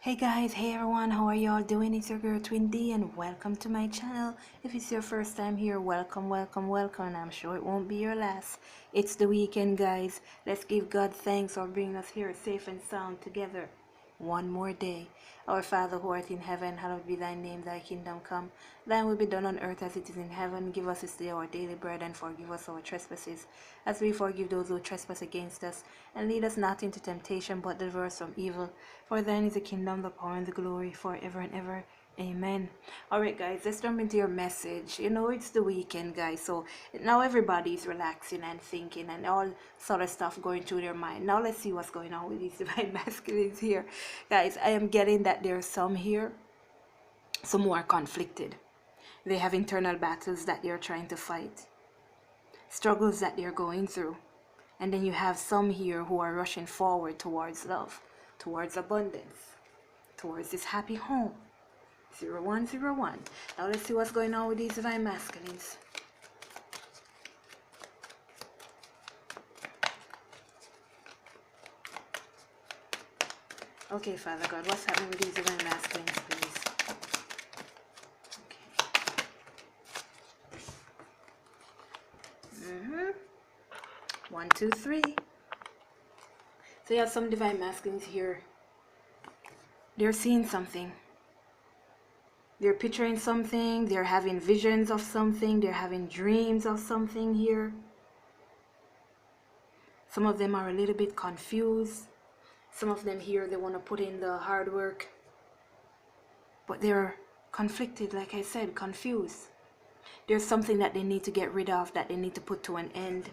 Hey guys, hey everyone, how are y'all doing? It's your girl Twin D and welcome to my channel. If it's your first time here, welcome, and I'm sure it won't be your last. It's the weekend, guys. Let's give God thanks for bringing us here safe and sound together. One more day. Our Father who art in heaven, hallowed be thy name, thy kingdom come. Thine will be done on earth as it is in heaven. Give us this day our daily bread and forgive us our trespasses, as we forgive those who trespass against us. And lead us not into temptation, but deliver us from evil. For thine is the kingdom, the power, and the glory, forever and ever. Amen. Alright guys, let's jump into your message. You know, it's the weekend, guys, so now everybody's relaxing and thinking and all sort of stuff going through their mind. Now let's see what's going on with these divine masculines here. Guys, I am getting that there are some here, some who are conflicted. They have internal battles that they're trying to fight, struggles that they're going through. And then you have some here who are rushing forward towards love, towards abundance, towards this happy home. 0101. Now let's see what's going on with these divine masculines. Okay, Father God, what's happening with these divine masculines, please? Okay. 1, 2, 3. So you have some divine masculines here. They're seeing something. They're picturing something, they're having visions of something, they're having dreams of something here. Some of them are a little bit confused. Some of them here, they want to put in the hard work. But they're conflicted, like I said, confused. There's something that they need to get rid of, that they need to put to an end.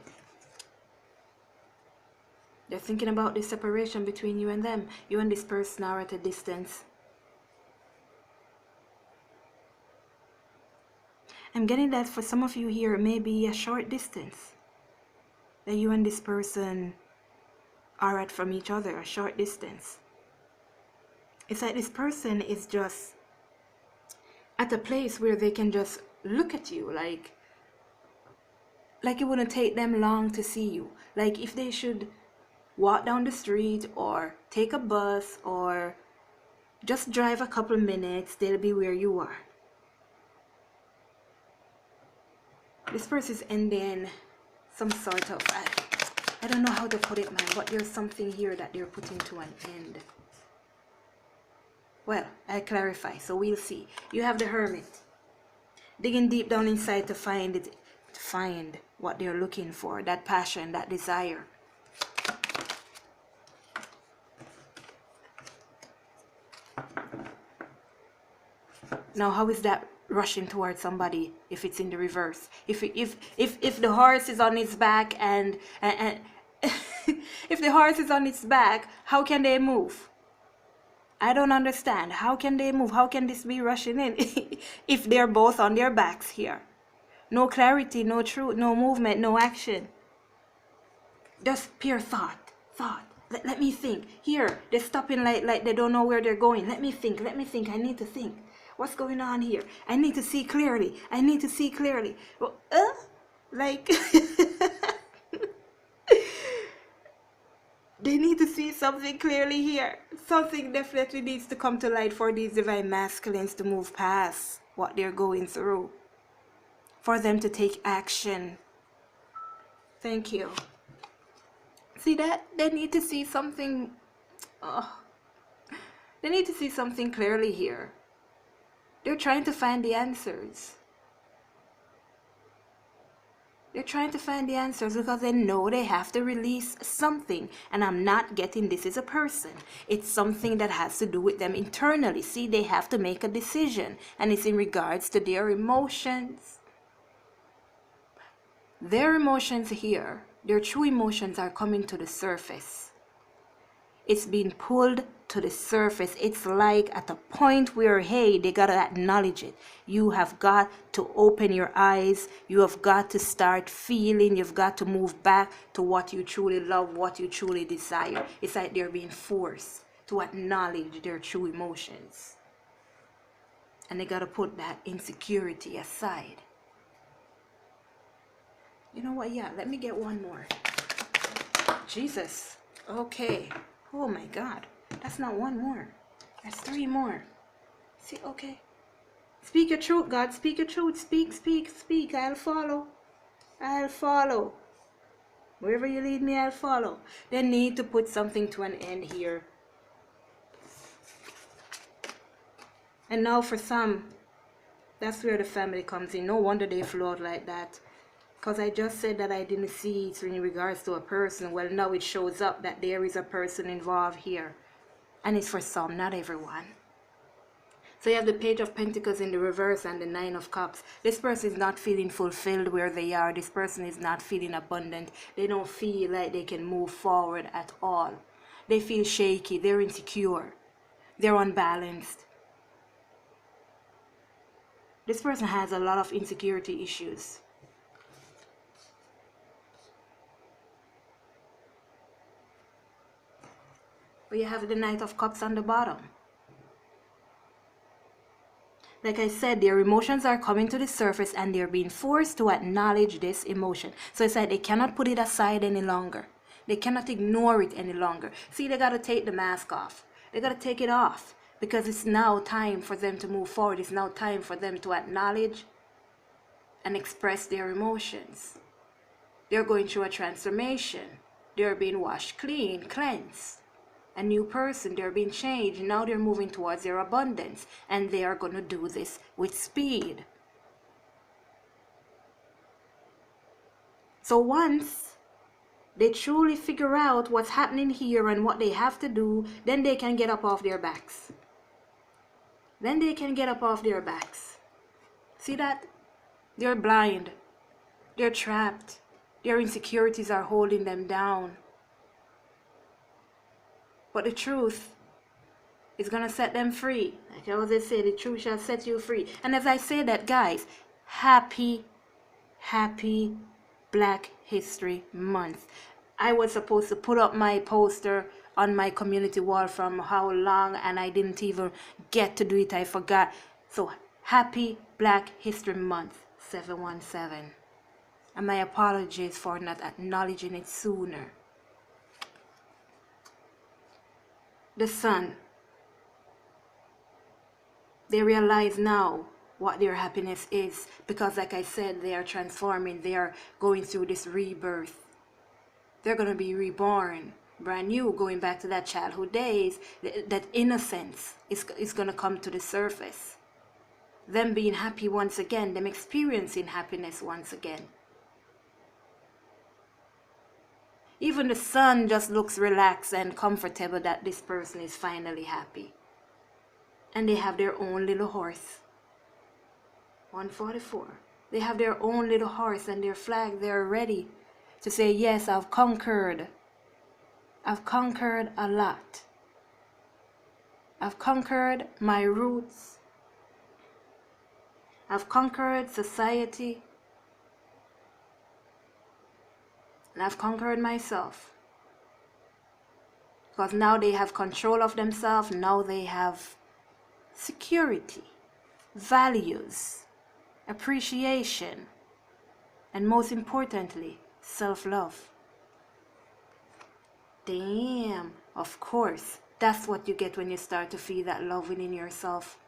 They're thinking about the separation between you and them. You and this person are at a distance. I'm getting that for some of you here, it may be a short distance that you and this person are at from each other, a short distance. It's like this person is just at a place where they can just look at you, like it wouldn't take them long to see you. Like if they should walk down the street or take a bus or just drive a couple minutes, they'll be where you are. This person is ending some sort of, I don't know how to put it, man, but there's something here that they're putting to an end. Well, I clarify, so we'll see. You have the Hermit, digging deep down inside to find it, to find what they're looking for, that passion, that desire. Now, how is that rushing towards somebody if it's in the reverse? If the horse is on its back and if the horse is on its back, how can they move? I don't understand. How can they move? How can this be rushing in if they're both on their backs here? No clarity, no truth, no movement, no action. Just pure thought. Let me think. Here, they're stopping like they don't know where they're going. Let me think. I need to think. What's going on here? I need to see clearly. Well, like they need to see something clearly here. Something definitely needs to come to light for these divine masculines to move past what they're going through. For them to take action. Thank you. See that? They need to see something. They need to see something clearly here. They're trying to find the answers. They're trying to find the answers because they know they have to release something. And I'm not getting this is a person. It's something that has to do with them internally. See, they have to make a decision. And it's in regards to their emotions. Their emotions here, their true emotions are coming to the surface. It's being pulled to the surface. It's like at a point where, hey, they gotta acknowledge it. You have got to open your eyes. You have got to start feeling. You've got to move back to what you truly love, what you truly desire. It's like they're being forced to acknowledge their true emotions. And they gotta put that insecurity aside. You know what? Yeah, let me get one more. Jesus. Okay. Oh my God. That's not one more. There's 3 more. See, okay. Speak your truth, God. Speak your truth. Speak, speak, speak. I'll follow. I'll follow. Wherever you lead me, I'll follow. They need to put something to an end here. And now for some, that's where the family comes in. No wonder they flawed like that. Because I just said that I didn't see it in regards to a person. Well, now it shows up that there is a person involved here. And it's for some, not everyone. So you have the Page of Pentacles in the reverse and the Nine of Cups. This person is not feeling fulfilled where they are. This person is not feeling abundant. They don't feel like they can move forward at all. They feel shaky. They're insecure. They're unbalanced. This person has a lot of insecurity issues. But you have the Knight of Cups on the bottom. Like I said, their emotions are coming to the surface and they're being forced to acknowledge this emotion. So it's like they cannot put it aside any longer. They cannot ignore it any longer. See, they got to take the mask off. They got to take it off because it's now time for them to move forward. It's now time for them to acknowledge and express their emotions. They're going through a transformation. They're being washed clean, cleansed. A new person, they're being changed. Now they're moving towards their abundance. And they are going to do this with speed. So once they truly figure out what's happening here and what they have to do, then they can get up off their backs. Then they can get up off their backs. See that? They're blind. They're trapped. Their insecurities are holding them down. But the truth is going to set them free. Like I always say, the truth shall set you free. And as I say that, guys, happy Black History Month. I was supposed to put up my poster on my community wall from how long, and I didn't even get to do it. I forgot. So, happy Black History Month, 717. And my apologies for not acknowledging it sooner. The Sun. They realize now what their happiness is, because like I said, they are transforming. They are going through this rebirth. They're going to be reborn, brand new, going back to that childhood days. That innocence is going to come to the surface. Them being happy once again, them experiencing happiness once again. Even the Sun just looks relaxed and comfortable that this person is finally happy. And they have their own little horse. 144. They have their own little horse and their flag. They're ready to say, yes, I've conquered. I've conquered a lot. I've conquered my roots. I've conquered society. And I've conquered myself. Because now they have control of themselves. Now they have security, values, appreciation, and most importantly, self-love. Damn, of course. That's what you get when you start to feel that love within yourself.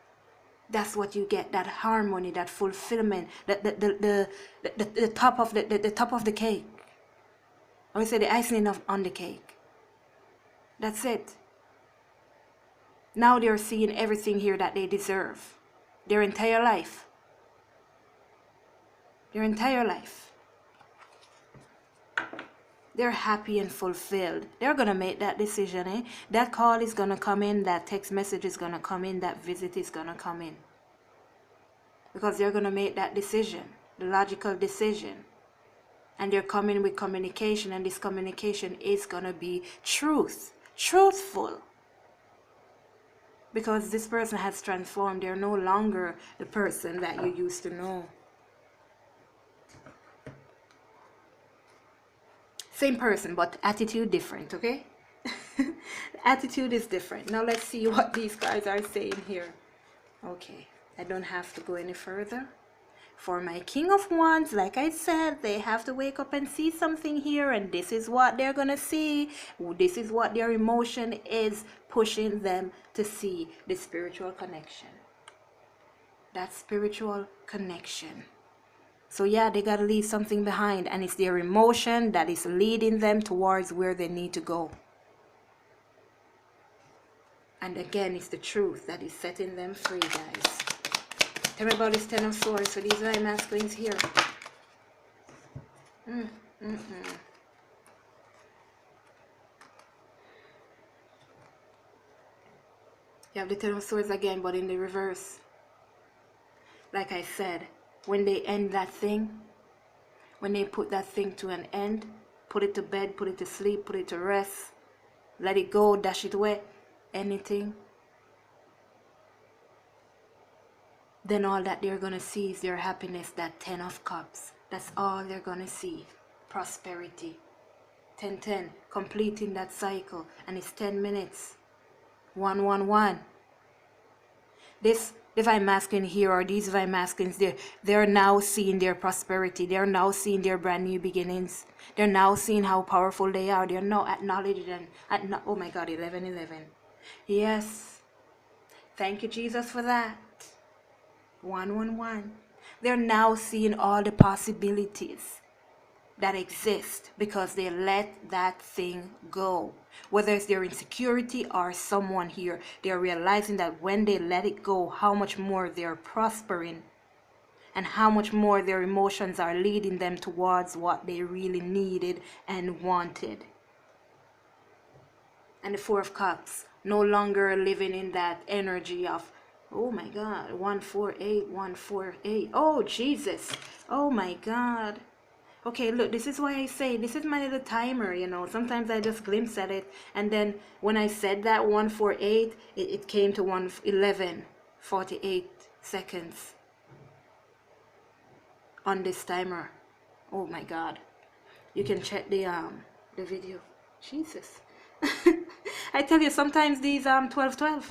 That's what you get, that harmony, that fulfillment, the top of the top of the cake. I would say the icing on the cake. That's it. Now they're seeing everything here that they deserve. Their entire life. Their entire life. They're happy and fulfilled. They're going to make that decision. Eh? That call is going to come in. That text message is going to come in. That visit is going to come in. Because they're going to make that decision. The logical decision. And they're coming with communication, and this communication is going to be truthful. Because this person has transformed. They're no longer the person that you used to know. Same person, but attitude different, okay? Attitude is different. Now let's see what these guys are saying here. Okay, I don't have to go any further. For my King of Wands, like I said, they have to wake up and see something here, and this is what they're gonna see. This is what their emotion is pushing them to see, the spiritual connection. That spiritual connection. So yeah, they gotta leave something behind, and it's their emotion that is leading them towards where they need to go. And again, it's the truth that is setting them free, guys. Tell me about this Ten of Swords. So these are my masculines here. You have the Ten of Swords again, but in the reverse. Like I said, when they end that thing, when they put that thing to an end, put it to bed, put it to sleep, put it to rest, let it go, dash it away, anything, then all that they're going to see is their happiness, that 10 of Cups. That's all they're going to see. Prosperity. 10-10, completing that cycle. And it's 10 minutes. 1-1-1. This divine masculine here, or these divine masculines, they're now seeing their prosperity. They're now seeing their brand new beginnings. They're now seeing how powerful they are. They're now acknowledging and oh my God, 11-11. Yes. Thank you, Jesus, for that. 1-1-1. They're now seeing all the possibilities that exist because they let that thing go. Whether it's their insecurity or someone here, they're realizing that when they let it go, how much more they're prospering and how much more their emotions are leading them towards what they really needed and wanted. And the Four of Cups, no longer living in that energy of, oh my God, 148, 148. Oh, Jesus. Oh my God. Okay, look, this is why I say, this is my little timer, you know. Sometimes I just glimpse at it. And then when I said that 148, it came to 111, 48 seconds on this timer. Oh my God. You can check the video. Jesus. I tell you, sometimes these 12-12.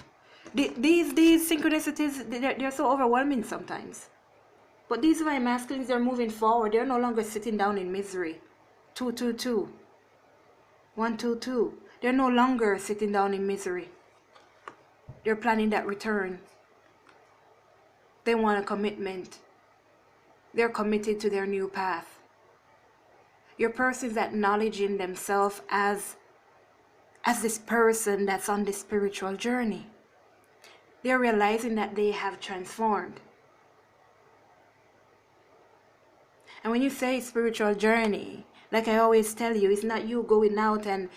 These synchronicities, they're so overwhelming sometimes. But these are my masculines, they're moving forward. They're no longer sitting down in misery. 2-2-2. 1-2-2. They're no longer sitting down in misery. They're planning that return. They want a commitment. They're committed to their new path. Your person is acknowledging themselves as this person that's on this spiritual journey. They're realizing that they have transformed. And when you say spiritual journey, like I always tell you, it's not you going out and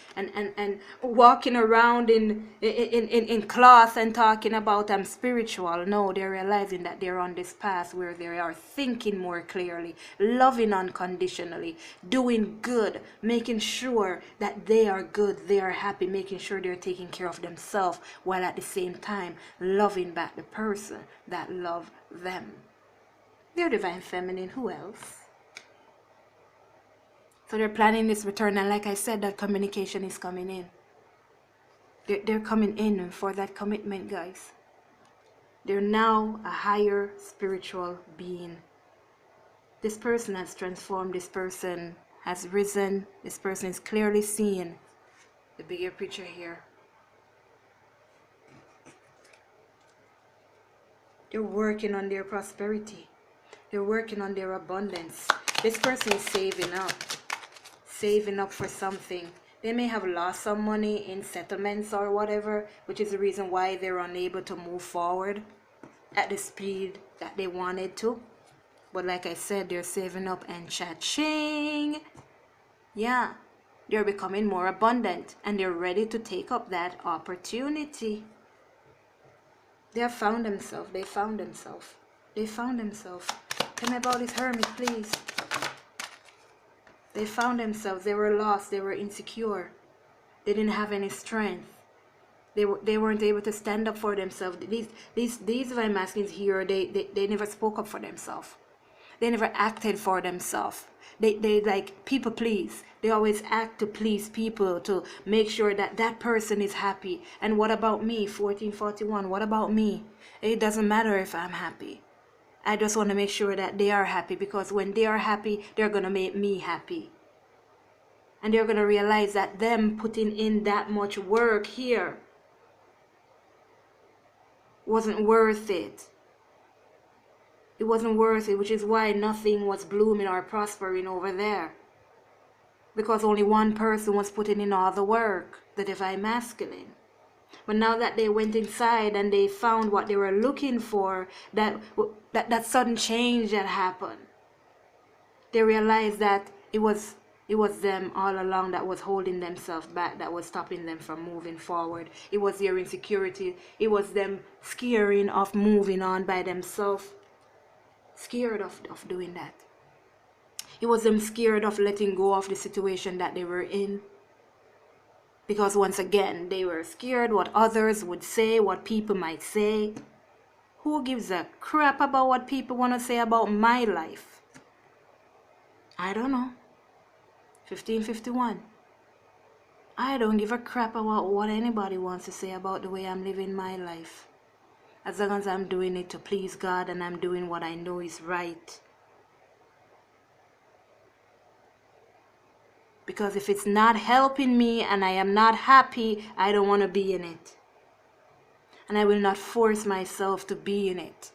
walking around in cloth and talking about I'm spiritual. No, they're realizing that they're on this path where they are thinking more clearly, loving unconditionally, doing good, making sure that they are good, they are happy, making sure they're taking care of themselves, while at the same time loving back the person that loved them. They're divine feminine. Who else? So they're planning this return, and like I said, that communication is coming in. They're coming in for that commitment, guys. They're now a higher spiritual being. This person has transformed. This person has risen. This person is clearly seeing the bigger picture here. They're working on their prosperity. They're working on their abundance. This person is saving up for something. They may have lost some money in settlements or whatever, which is the reason why they're unable to move forward at the speed that they wanted to. But like I said, they're saving up and cha-ching. Yeah, they're becoming more abundant and they're ready to take up that opportunity. They have found themselves. They found themselves. They found themselves. Tell me about this Hermit, please. They found themselves. They were lost. They were insecure. They didn't have any strength. They weren't able to stand up for themselves. These divine masculines here, they never spoke up for themselves. They never acted for themselves. They like people please. They always act to please people, to make sure that that person is happy. And what about me? 1441. What about me? It doesn't matter if I'm happy. I just want to make sure that they are happy, because when they are happy, they're going to make me happy. And they're going to realize that them putting in that much work here wasn't worth it. It wasn't worth it, which is why nothing was blooming or prospering over there. Because only one person was putting in all the work, the divine masculine. But now that they went inside and they found what they were looking for, that sudden change that happened, they realized that it was them all along that was holding themselves back, that was stopping them from moving forward. It was their insecurity. It was them scaring of moving on by themselves, scared of doing that. It was them scared of letting go of the situation that they were in. Because once again, they were scared what others would say, what people might say. Who gives a crap about what people want to say about my life? I don't know. 1551. I don't give a crap about what anybody wants to say about the way I'm living my life. As long as I'm doing it to please God and I'm doing what I know is right. Because if it's not helping me and I am not happy, I don't want to be in it. And I will not force myself to be in it.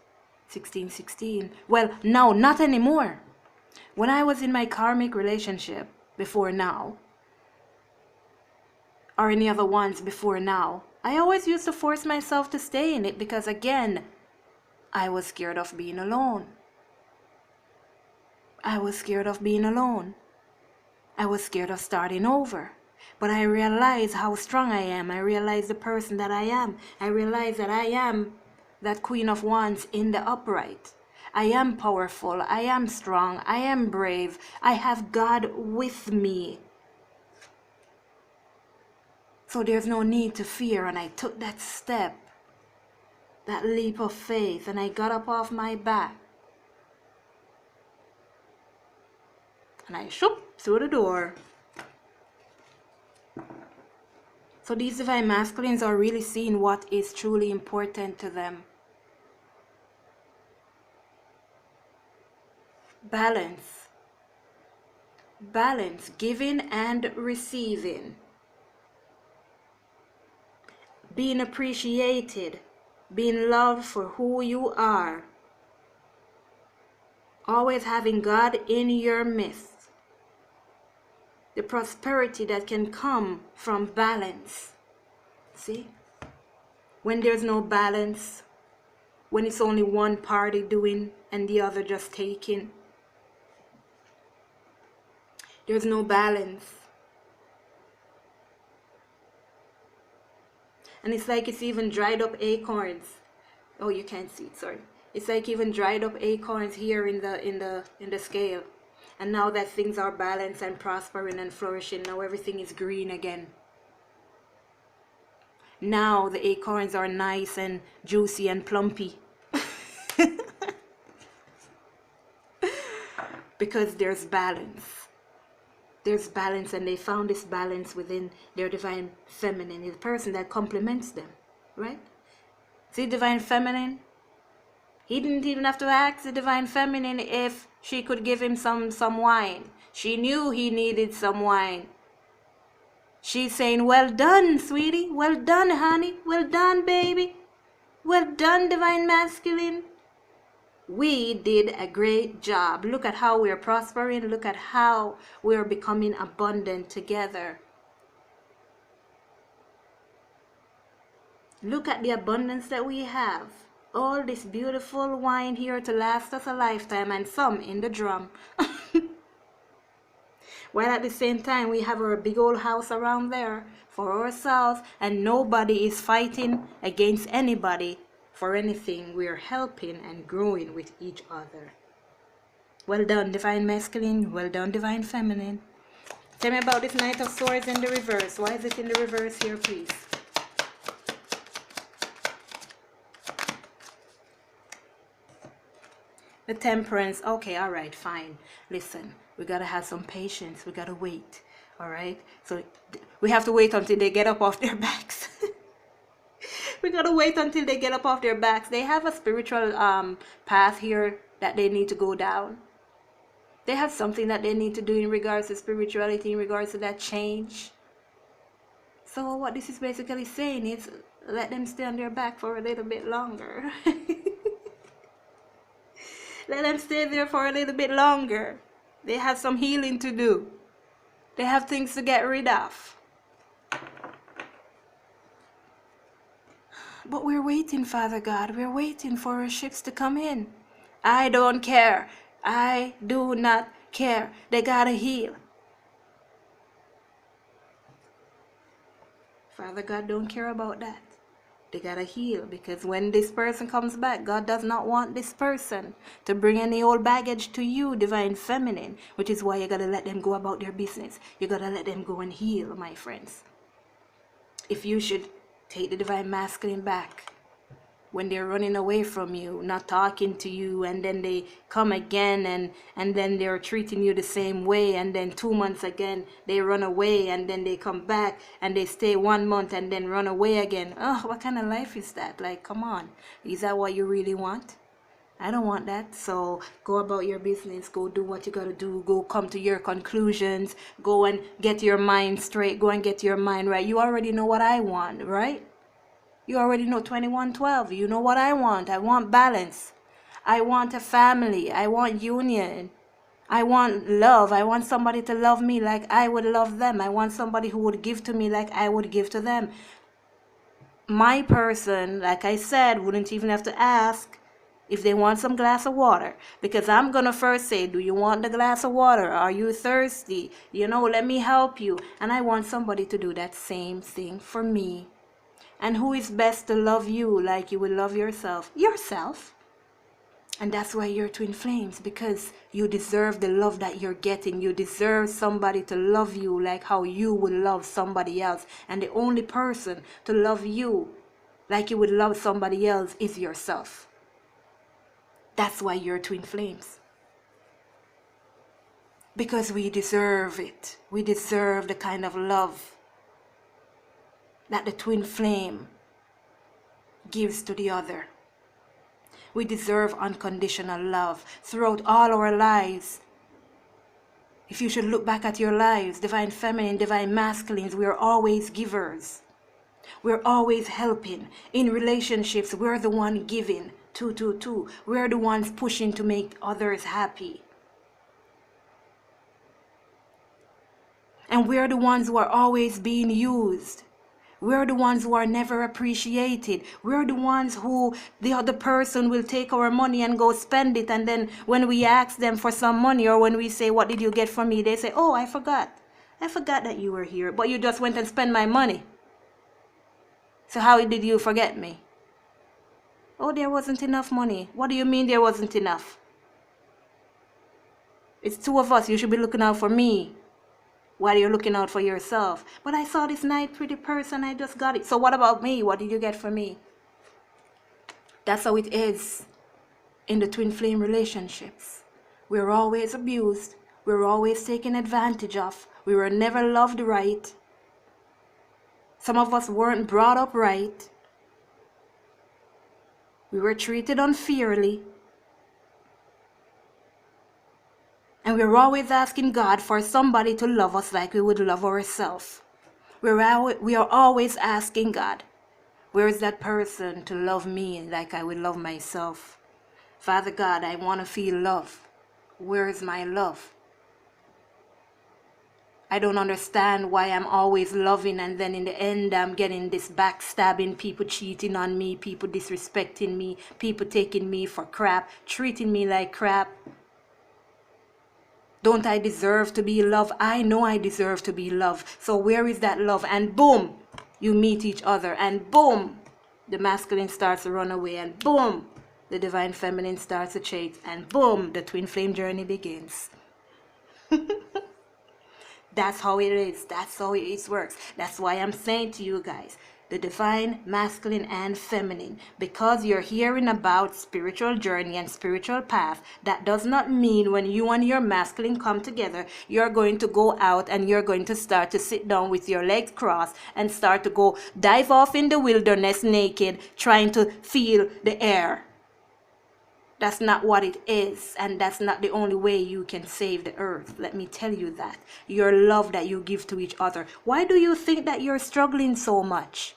1616. Well, no, not anymore. When I was in my karmic relationship before now, or any other ones before now, I always used to force myself to stay in it because, again, I was scared of being alone. I was scared of being alone. I was scared of starting over. But I realized how strong I am. I realized the person that I am. I realized that I am that Queen of Wands in the upright. I am powerful. I am strong. I am brave. I have God with me. So there's no need to fear. And I took that step, that leap of faith, and I got up off my back. And I shook through the door. So these divine masculines are really seeing what is truly important to them. Balance. Balance, giving and receiving. Being appreciated, being loved for who you are. Always having God in your midst. The prosperity that can come from balance. See? When there's no balance, when it's only one party doing and the other just taking, there's no balance. And it's like it's even dried up acorns. Oh, you can't see it, sorry. It's like even dried up acorns here in the scale. And now that things are balanced and prospering and flourishing, now everything is green again. Now the acorns are nice and juicy and plumpy. Because there's balance. There's balance, and they found this balance within their divine feminine, the person that complements them, right? See, divine feminine? He didn't even have to ask the divine feminine if she could give him some wine. She knew he needed some wine. She's saying, well done, sweetie. Well done, honey. Well done, baby. Well done, divine masculine. We did a great job. Look at how we're prospering. Look at how we're becoming abundant together. Look at the abundance that we have. All this beautiful wine here to last us a lifetime, and some in the drum. While at the same time we have our big old house around there for ourselves, and nobody is fighting against anybody for anything. We're helping and growing with each other. Well done, divine masculine. Well done, divine feminine. Tell me about this Knight of Swords in the reverse. Why is it in the reverse here, please? The Temperance. Okay, all right, fine. Listen, we gotta have some patience. We gotta wait. All right. So we have to wait until they get up off their backs. We gotta wait until they get up off their backs. They have a spiritual path here that they need to go down. They have something that they need to do in regards to spirituality, in regards to that change. So what this is basically saying is, let them stay on their back for a little bit longer. Let them stay there for a little bit longer. They have some healing to do. They have things to get rid of. But we're waiting, Father God. We're waiting for our ships to come in. I don't care. I do not care. They gotta heal. Father God don't care about that. They gotta heal, because when this person comes back, God does not want this person to bring any old baggage to you, divine feminine, which is why you gotta let them go about their business. You gotta let them go and heal, my friends. If you should take the divine masculine back when they're running away from you, not talking to you, and then they come again and then they're treating you the same way, and then 2 months again they run away, and then they come back and they stay 1 month and then run away again. Oh, what kind of life is that? Like, come on. Is that what you really want? I don't want that. So go about your business. Go do what you gotta do. Go come to your conclusions. Go and get your mind straight. Go and get your mind right. You already know what I want, right? You already know 2112. You know what I want. I want balance. I want a family. I want union. I want love. I want somebody to love me like I would love them. I want somebody who would give to me like I would give to them. My person, like I said, wouldn't even have to ask if they want some glass of water, because I'm going to first say, do you want the glass of water? Are you thirsty? You know, let me help you. And I want somebody to do that same thing for me. And who is best to love you like you would love yourself? Yourself. And that's why you're twin flames, because you deserve the love that you're getting. You deserve somebody to love you like how you would love somebody else. And the only person to love you like you would love somebody else is yourself. That's why you're twin flames. Because we deserve it. We deserve the kind of love that the twin flame gives to the other. We deserve unconditional love throughout all our lives. If you should look back at your lives, divine feminine, divine masculines, we are always givers. We're always helping. In relationships, we're the one giving. 222. We're the ones pushing to make others happy. And we're the ones who are always being used. We're the ones who are never appreciated. We're the ones who the other person will take our money and go spend it. And then when we ask them for some money, or when we say, what did you get from me? They say, oh, I forgot. I forgot that you were here, but you just went and spent my money. So how did you forget me? Oh, there wasn't enough money. What do you mean there wasn't enough? It's two of us. You should be looking out for me while you're looking out for yourself. But I saw this nice, pretty person. I just got it. So what about me? What did you get from me? That's how it is in the twin flame relationships. We're always abused. We're always taken advantage of. We were never loved right. Some of us weren't brought up right. We were treated unfairly. And we're always asking God for somebody to love us like we would love ourselves. We are always asking God, where is that person to love me like I would love myself? Father God, I want to feel love. Where is my love? I don't understand why I'm always loving, and then in the end I'm getting this backstabbing, people cheating on me, people disrespecting me, people taking me for crap, treating me like crap. Don't I deserve to be loved? I know I deserve to be loved. So where is that love? And boom, you meet each other, and boom, the masculine starts to run away, and boom, the divine feminine starts to change, and boom, the twin flame journey begins. That's how it is. That's how it works. That's why I'm saying to you guys, the divine, masculine, and feminine, because you're hearing about spiritual journey and spiritual path, that does not mean when you and your masculine come together, you're going to go out and you're going to start to sit down with your legs crossed and start to go dive off in the wilderness naked, trying to feel the air. That's not what it is, and that's not the only way you can save the earth. Let me tell you that. Your love that you give to each other. Why do you think that you're struggling so much?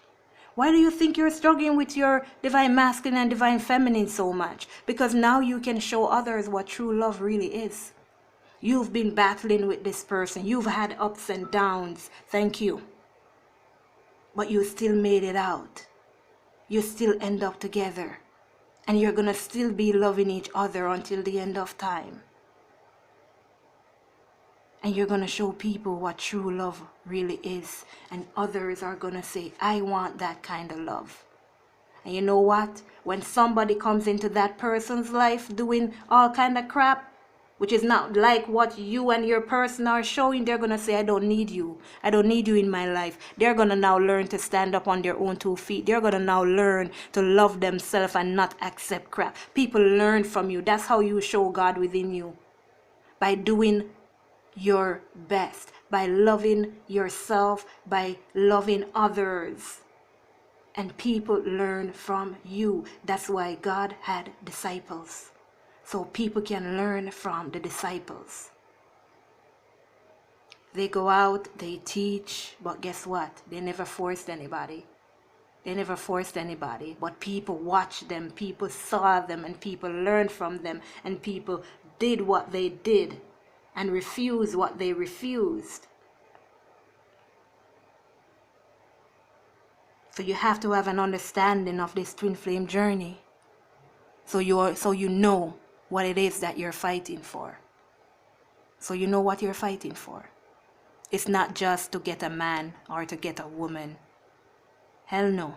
Why do you think you're struggling with your divine masculine and divine feminine so much? Because now you can show others what true love really is. You've been battling with this person. You've had ups and downs. Thank you. But you still made it out. You still end up together. And you're going to still be loving each other until the end of time. And you're going to show people what true love really is. And others are going to say, I want that kind of love. And you know what? When somebody comes into that person's life doing all kind of crap, which is not like what you and your person are showing, they're going to say, I don't need you. I don't need you in my life. They're going to now learn to stand up on their own 2 feet. They're going to now learn to love themselves and not accept crap. People learn from you. That's how you show God within you. By doing your best. By loving yourself. By loving others. And people learn from you. That's why God had disciples. So people can learn from the disciples. They go out, they teach, but guess what? They never forced anybody. They never forced anybody. But people watched them, people saw them, and people learned from them, and people did what they did and refused what they refused. So you have to have an understanding of this twin flame journey. So you know what it is that you're fighting for. So you know what you're fighting for. It's not just to get a man or to get a woman. Hell no.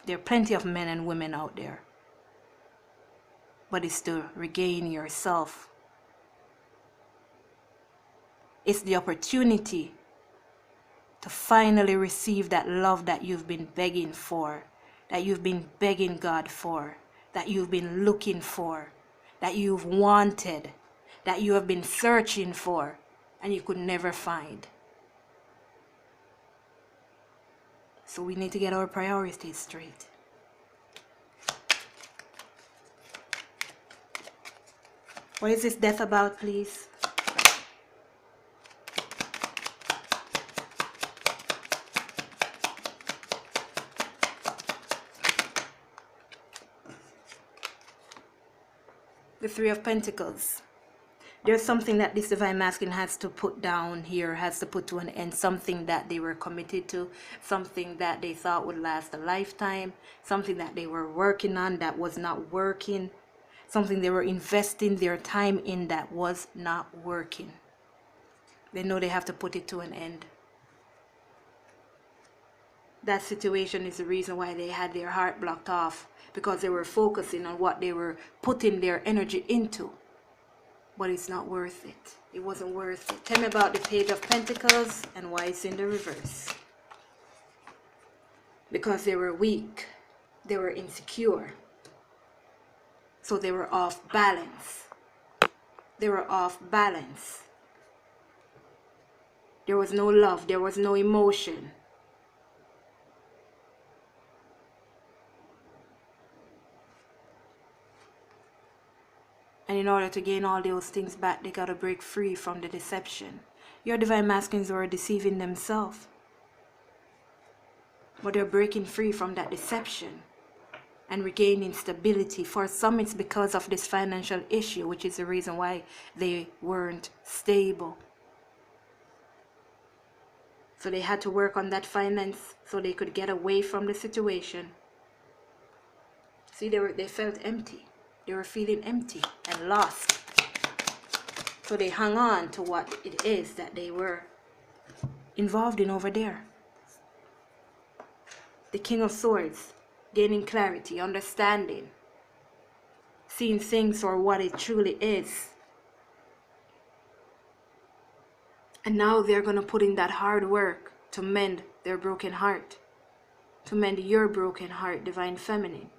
There are plenty of men and women out there. But it's to regain yourself. It's the opportunity to finally receive that love that you've been begging for, that you've been begging God for, that you've been looking for, that you've wanted, that you have been searching for, and you could never find. So we need to get our priorities straight. What is this death about, please? The Three of Pentacles. There's something that this divine masculine has to put down here, has to put to an end, something that they were committed to, something that they thought would last a lifetime, something that they were working on that was not working, something they were investing their time in that was not working. They know they have to put it to an end. That situation is the reason why they had their heart blocked off, because they were focusing on what they were putting their energy into. But it's not worth it. It wasn't worth it. Tell me about the Page of Pentacles and why it's in the reverse. Because they were weak. They were insecure. So they were off balance. They were off balance. There was no love. There was no emotion. And in order to gain all those things back, they got to break free from the deception. Your divine masculines were deceiving themselves. But they're breaking free from that deception and regaining stability. For some, it's because of this financial issue, which is the reason why they weren't stable. So they had to work on that finance so they could get away from the situation. See, they felt empty. They were feeling empty and lost. So they hung on to what it is that they were involved in over there. The King of Swords, gaining clarity, understanding, seeing things for what it truly is. And now they're going to put in that hard work to mend their broken heart, to mend your broken heart, divine feminine,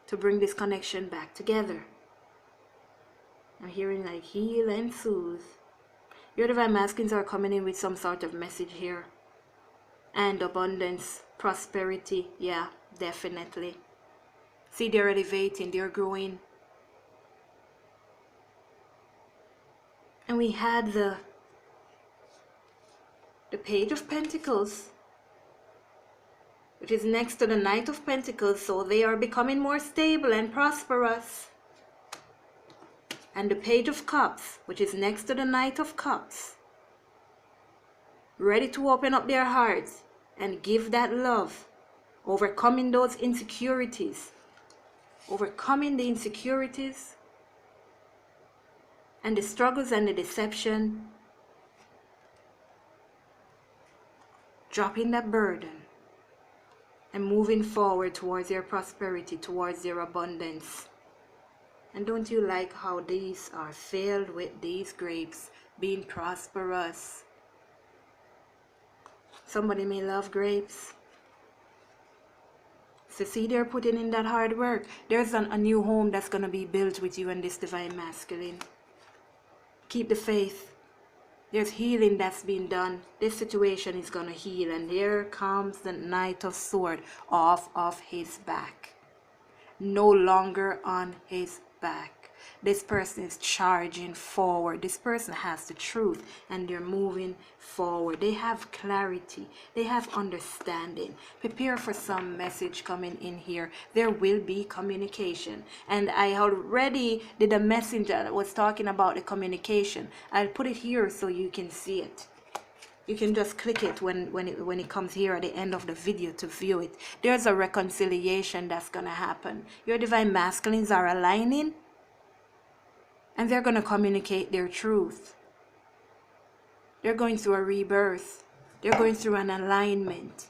to bring this connection back together. I'm hearing like heal and soothe. Your divine masculines are coming in with some sort of message here. And abundance, prosperity, yeah, definitely. See, they're elevating, they're growing, And we had the Page of Pentacles, which is next to the Knight of Pentacles, so they are becoming more stable and prosperous. And the Page of Cups, which is next to the Knight of Cups, ready to open up their hearts and give that love, overcoming those insecurities, overcoming the insecurities and the struggles and the deception, dropping that burden and moving forward towards their prosperity, towards their abundance. And don't you like how these are filled with these grapes being prosperous? Somebody may love grapes. So see, they're putting in that hard work. There's a new home that's going to be built with you and this divine masculine. Keep the faith. There's healing that's been done. This situation is going to heal. And here comes the Knight of Swords off of his back. No longer on his back. This person is charging forward. This person has the truth and they're moving forward. They have clarity. They have understanding. Prepare for some message coming in here. There will be communication. And I already did a message that was talking about the communication. I'll put it here so you can see it. You can just click it when it comes here at the end of the video to view it. There's a reconciliation that's going to happen. Your divine masculines are aligning. And they're going to communicate their truth. They're going through a rebirth. They're going through an alignment.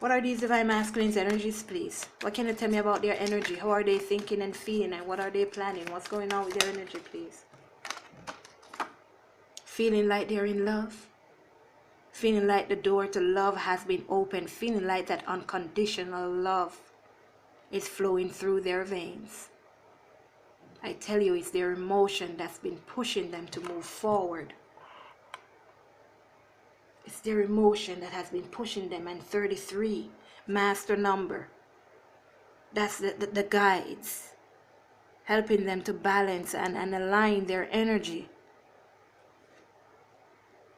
What are these divine masculines' energies, please? What can you tell me about their energy? How are they thinking and feeling? And what are they planning? What's going on with their energy, please? Feeling like they're in love. Feeling like the door to love has been opened. Feeling like that unconditional love is flowing through their veins. I tell you, it's their emotion that's been pushing them to move forward. It's their emotion that has been pushing them. And 33, master number. That's the guides, helping them to balance and align their energy.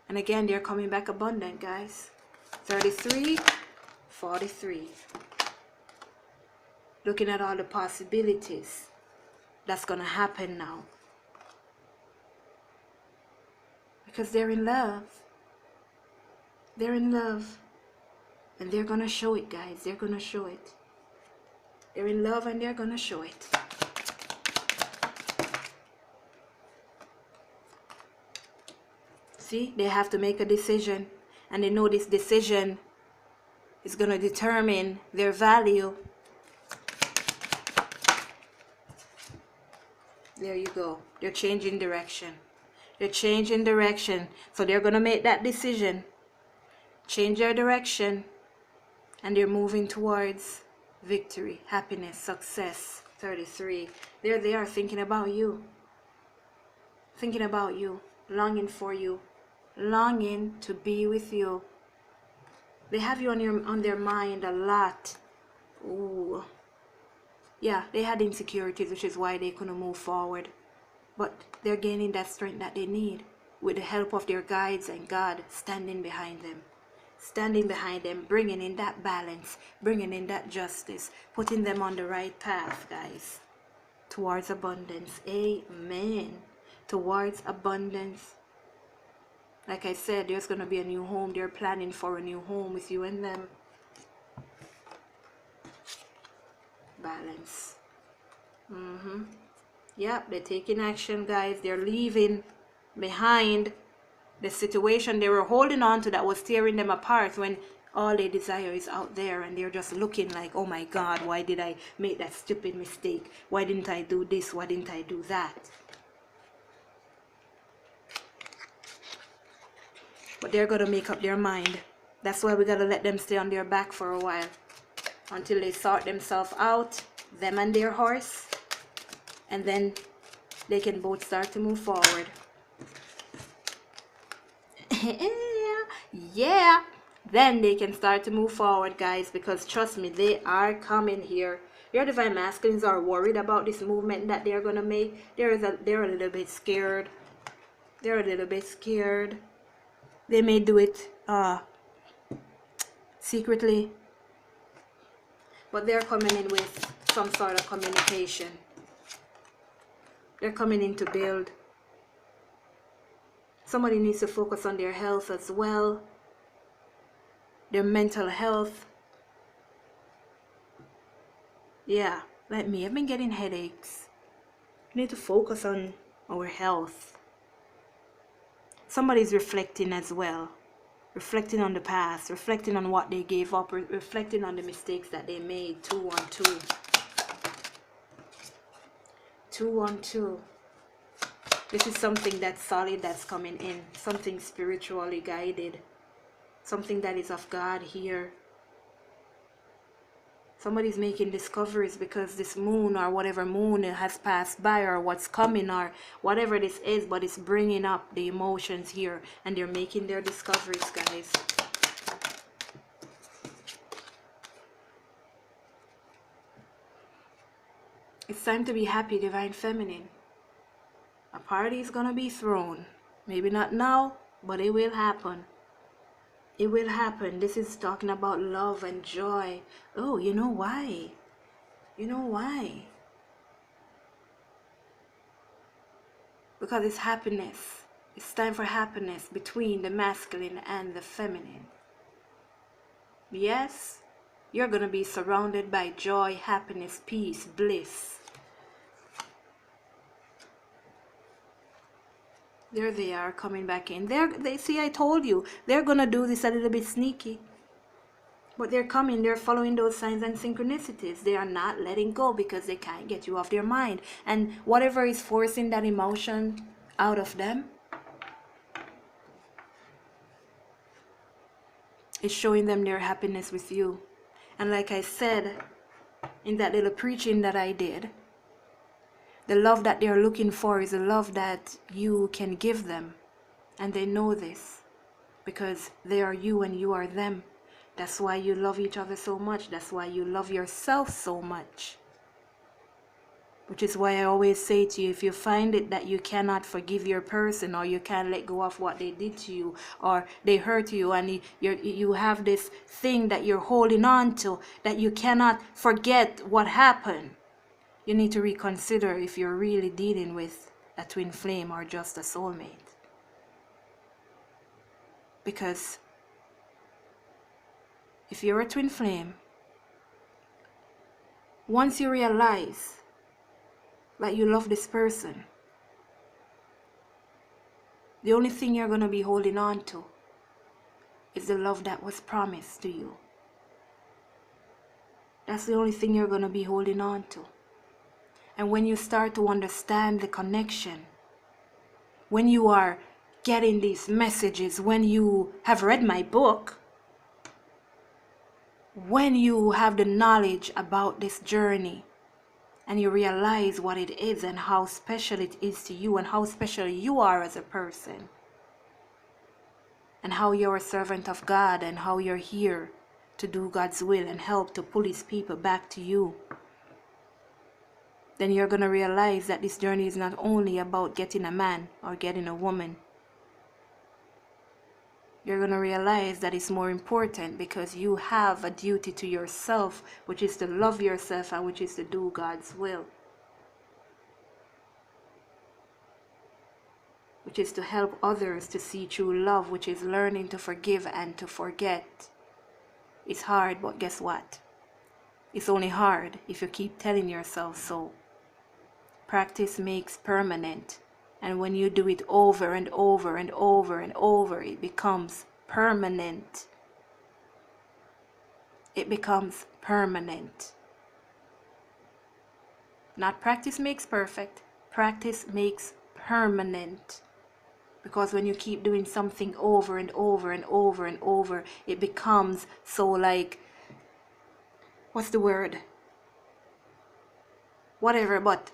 And again, they're coming back abundant, guys. 33, 43. Looking at all the possibilities that's going to happen now. Because they're in love. They're in love. And they're going to show it, guys. They're going to show it. They're in love and they're going to show it. See, they have to make a decision. And they know this decision is going to determine their value. There you go. They're changing direction. They're changing direction. So they're going to make that decision. Change their direction. And they're moving towards victory, happiness, success. 33. There they are thinking about you. Thinking about you. Longing for you. Longing to be with you. They have you on their mind a lot. Ooh. Yeah, they had insecurities, which is why they couldn't move forward. But they're gaining that strength that they need with the help of their guides and God standing behind them. Standing behind them, bringing in that balance, bringing in that justice, putting them on the right path, guys. Towards abundance. Amen. Towards abundance. Like I said, there's going to be a new home. They're planning for a new home with you and them. Balance. Yep, they're taking action, guys. They're leaving behind the situation they were holding on to that was tearing them apart, when all they desire is out there, and they're just looking like, oh my God, why did I make that stupid mistake? Why didn't I do this? Why didn't I do that? But they're going to make up their mind. That's why we got to let them stay on their back for a while. Until they sort themselves out, them and their horse. And then they can both start to move forward. Yeah. Then they can start to move forward, guys. Because trust me, they are coming here Your divine masculines are worried about this movement that they're gonna make. They're a little bit scared. They're a little bit scared. They may do it secretly, but they're coming in with some sort of communication. They're coming in to build. Somebody needs to focus on their health as well, their mental health. Yeah, like me, I've been getting headaches. We need to focus on our health. Somebody's reflecting as well. Reflecting on the past, reflecting on what they gave up, reflecting on the mistakes that they made. 212. 212. This is something that's solid that's coming in. Something spiritually guided. Something that is of God here. Somebody's making discoveries because this moon or whatever moon has passed by, or what's coming or whatever this is, but it's bringing up the emotions here, and they're making their discoveries, guys. It's time to be happy, divine feminine. A party is gonna be thrown. Maybe not now, but it will happen. It will happen. This is talking about love and joy. Oh, you know why? You know why? Because it's happiness. It's time for happiness between the masculine and the feminine. Yes, you're going to be surrounded by joy, happiness, peace, bliss. There they are coming back in. They see, I told you, they're going to do this a little bit sneaky. But they're coming, they're following those signs and synchronicities. They are not letting go because they can't get you off their mind. And whatever is forcing that emotion out of them is showing them their happiness with you. And like I said in that little preaching that I did, the love that they're looking for is a love that you can give them. And they know this because they are you and you are them. That's why you love each other so much. That's why you love yourself so much. Which is why I always say to you, if you find it that you cannot forgive your person, or you can't let go of what they did to you, or they hurt you, and you have this thing that you're holding on to, that you cannot forget what happened, you need to reconsider if you're really dealing with a twin flame or just a soulmate. Because if you're a twin flame, once you realize that you love this person, the only thing you're going to be holding on to is the love that was promised to you. That's the only thing you're going to be holding on to. And when you start to understand the connection, when you are getting these messages, when you have read my book, when you have the knowledge about this journey, and you realize what it is and how special it is to you and how special you are as a person, and how you're a servant of God, and how you're here to do God's will and help to pull His people back to you, then you're going to realize that this journey is not only about getting a man or getting a woman. You're going to realize that it's more important because you have a duty to yourself, which is to love yourself and which is to do God's will. Which is to help others to see true love, which is learning to forgive and to forget. It's hard, but guess what? It's only hard if you keep telling yourself so. Practice makes permanent. And when you do it over and over and over and over, it becomes permanent. It becomes permanent. Not practice makes perfect. Practice makes permanent. Because when you keep doing something over and over and over and over, it becomes so like, what's the word? Whatever, but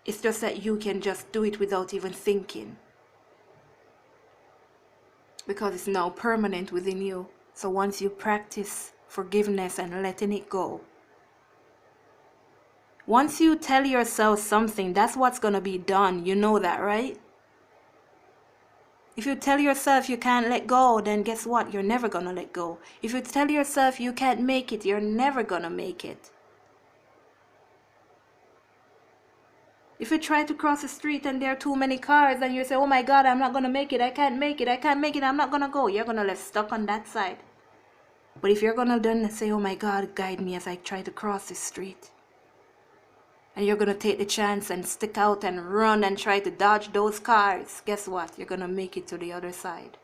it's just that you can just do it without even thinking. Because it's now permanent within you. So once you practice forgiveness and letting it go, Once you tell yourself something, that's what's going to be done. You know that, right? If you tell yourself you can't let go, then guess what? You're never going to let go. If you tell yourself you can't make it, you're never going to make it. If you try to cross the street and there are too many cars and you say, oh my God, I'm not going to make it, I can't make it, I can't make it, I'm not going to go, you're going to get stuck on that side. But if you're going to then say, oh my God, guide me as I try to cross the street, and you're going to take the chance and stick out and run and try to dodge those cars, guess what? You're going to make it to the other side.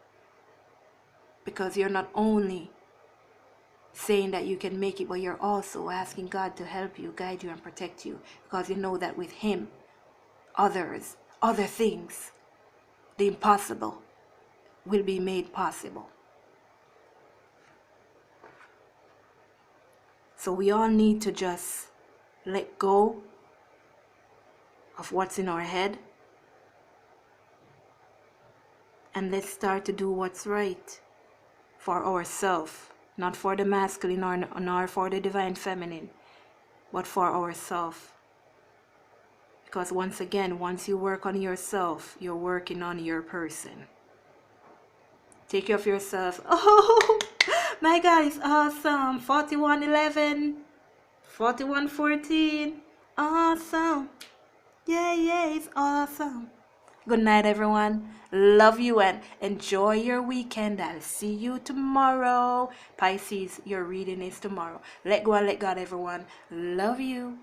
Because you're not only saying that you can make it, but you're also asking God to help you, guide you, and protect you. Because you know that with Him, other things, the impossible will be made possible. So we all need to just let go of what's in our head, and let's start to do what's right for ourselves, not for the masculine nor for the divine feminine, but for ourselves. Because once again, once you work on yourself, you're working on your person. Take care of yourself. Oh, my God, it's awesome. 41:11, 41:14. Awesome. Yeah, it's awesome. Good night, everyone. Love you and enjoy your weekend. I'll see you tomorrow. Pisces, your reading is tomorrow. Let go and let God, everyone. Love you.